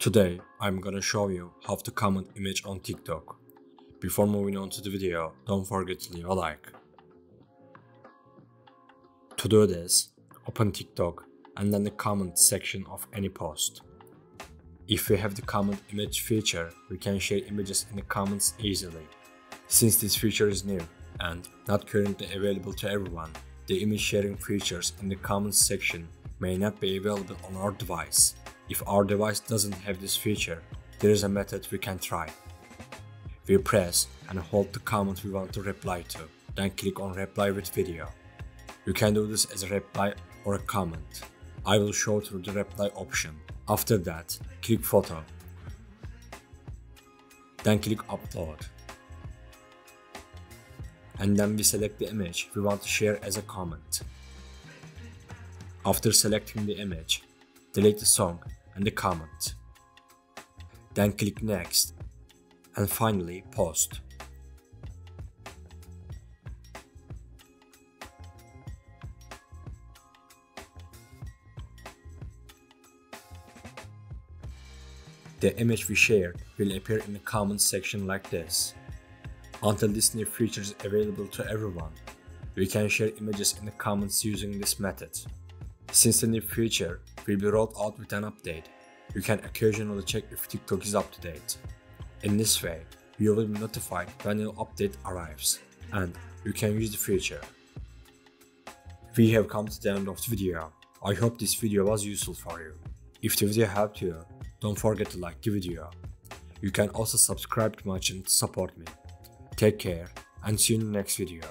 Today, I'm gonna show you how to comment image on TikTok. Before moving on to the video, don't forget to leave a like. To do this, open TikTok and then the comment section of any post. If we have the comment image feature, we can share images in the comments easily. Since this feature is new and not currently available to everyone, the image sharing features in the comments section may not be available on our device. If our device doesn't have this feature, there is a method we can try. We press and hold the comment we want to reply to, then click on reply with video. You can do this as a reply or a comment. I will show through the reply option. After that, click photo. Then click upload. And then we select the image we want to share as a comment. After selecting the image, delete the song and the comment. Then click next. And finally, post. The image we shared will appear in the comments section like this. Until this new feature is available to everyone, we can share images in the comments using this method. Since the new feature will be rolled out with an update, you can occasionally check if TikTok is up to date. In this way, you will be notified when an update arrives, and you can use the feature. We have come to the end of the video. I hope this video was useful for you. If the video helped you, don't forget to like the video. You can also subscribe to my channel to support me. Take care and see you in the next video.